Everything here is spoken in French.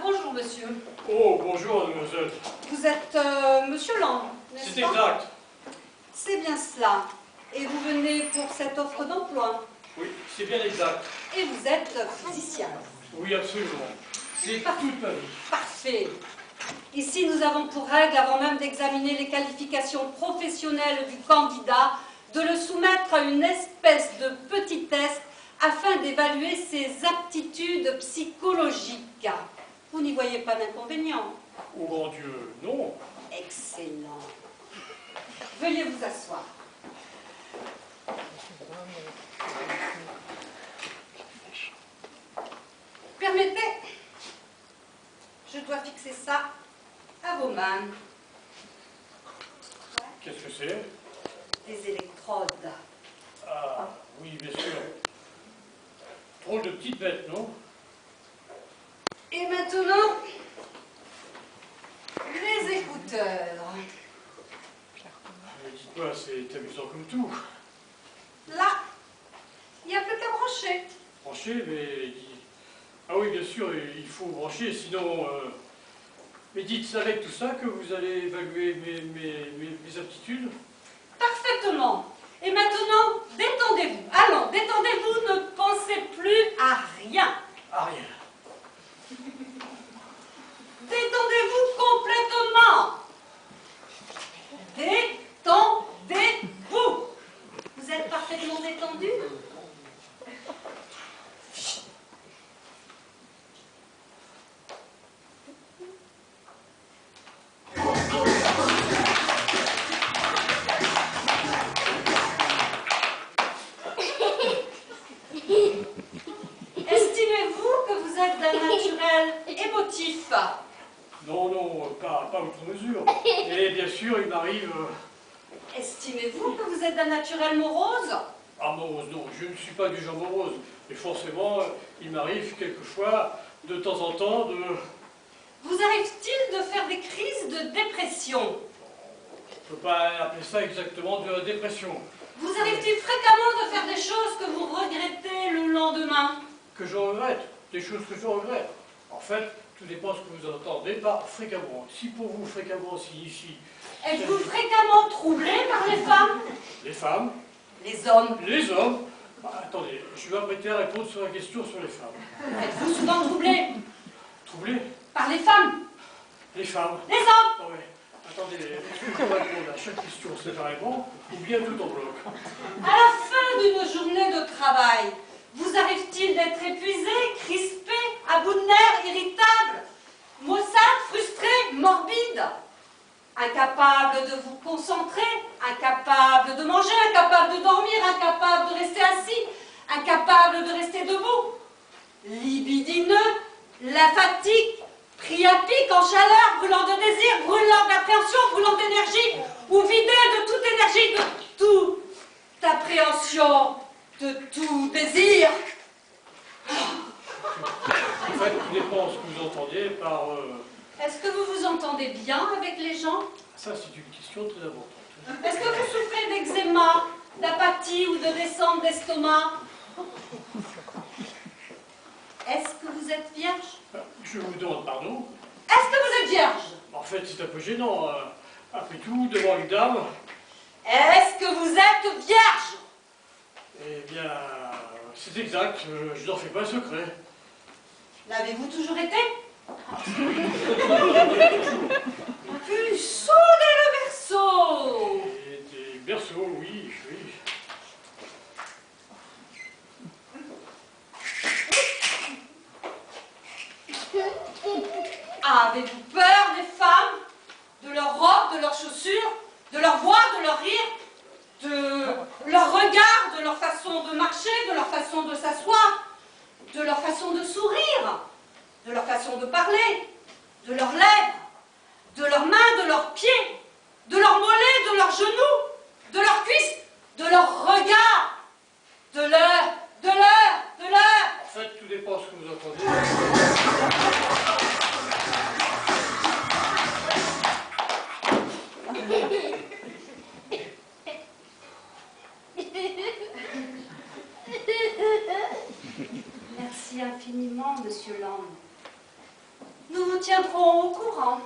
bonjour, monsieur. Oh, bonjour, mademoiselle. Vous êtes monsieur Lang, n'est-ce C'est pas? exact. C'est bien cela. Et vous venez pour cette offre d'emploi? Oui, c'est bien exact. Et vous êtes physicien? Oui, absolument. C'est toute ma vie. Parfait. Ici, nous avons pour règle, avant même d'examiner les qualifications professionnelles du candidat, de le soumettre à une espèce de petit test afin d'évaluer ses aptitudes psychologiques. Vous n'y voyez pas d'inconvénient? Oh, grand Dieu, non. Excellent. Veuillez vous asseoir. Permettez, je dois fixer ça à vos mains. Qu'est-ce que c'est? Des électrodes. Ah, oui, bien sûr. Trop de petites bêtes, non? Et maintenant, les écouteurs. Mais dites-moi, c'est amusant comme tout. Là, il n'y a plus qu'à brancher. Brancher, mais... Ah oui, bien sûr, il faut brancher, sinon... Mais dites, c'est avec tout ça que vous allez évaluer mes aptitudes? Parfaitement. Et maintenant, détendez-vous. Allons, détendez-vous, ne pensez plus à rien. Ah, rien. Détendez-vous complètement. Détendez-vous. Vous êtes parfaitement détendu? Estimez-vous que vous êtes d'un naturel émotif? Non, non, pas outre mesure. Et bien sûr, il m'arrive... Estimez-vous que vous êtes d'un naturel morose? Ah, morose, non, je ne suis pas du genre morose. Mais forcément, il m'arrive quelquefois, de temps en temps, de... Vous arrive-t-il de faire des crises de dépression? Je ne peux pas appeler ça exactement de la dépression. Vous arrive-t-il fréquemment de faire des choses que vous regrettez le lendemain? Que je regrette, des choses que je regrette. En fait, tout dépend de ce que vous entendez par fréquemment. Si pour vous, fréquemment signifie... Êtes-vous fréquemment troublé par les femmes? Les femmes, Les hommes? les hommes... Bah, attendez, je vais m'apprêter à répondre sur la question sur les femmes. Êtes-vous souvent troublé Troublé? par les femmes? Les femmes. Les hommes? Non mais, attendez, est-ce que je peux répondre à chaque question séparément ou bien tout en bloc? À la fin d'une journée de travail, vous arrive-t-il d'être épuisé, crispé, à bout de nerfs, irritable, maussade, frustré, morbide, incapable de vous concentrer, incapable de manger, incapable de dormir, incapable de rester assis, incapable de rester debout, libidineux, lymphatique, priapique, en chaleur, brûlant de désir, brûlant d'appréhension, brûlant d'énergie, ou vidé de toute énergie, de toute appréhension, de tout désir. En fait, tout dépend de ce que vous entendiez par... Est-ce que vous vous entendez bien avec les gens? Ça, c'est une question très importante. Est-ce que vous souffrez d'eczéma, d'apathie ou de descente d'estomac? Est-ce que vous êtes vierge? Je vous demande pardon. Est-ce que vous êtes vierge? En fait, c'est un peu gênant. Après tout, devant une dame... Est-ce que vous êtes vierge? Eh bien, c'est exact, je n'en fais pas un secret. L'avez-vous toujours été? Puceau dès le berceau! Et des berceaux, oui, oui. Avez-vous peur des femmes? De leurs robes, de leurs chaussures, de leur voix, de leur rire, de leur regard, de leur façon de marcher, de leur façon de s'asseoir, de leur façon de sourire, de leur façon de parler, de leurs lèvres, de leurs mains, de leurs pieds, de leurs mollets, de leurs genoux, de leurs cuisses, de leur regard, de leur... En fait, tout dépend de ce que vous entendez. Merci infiniment, monsieur Lang. Nous vous tiendrons au courant.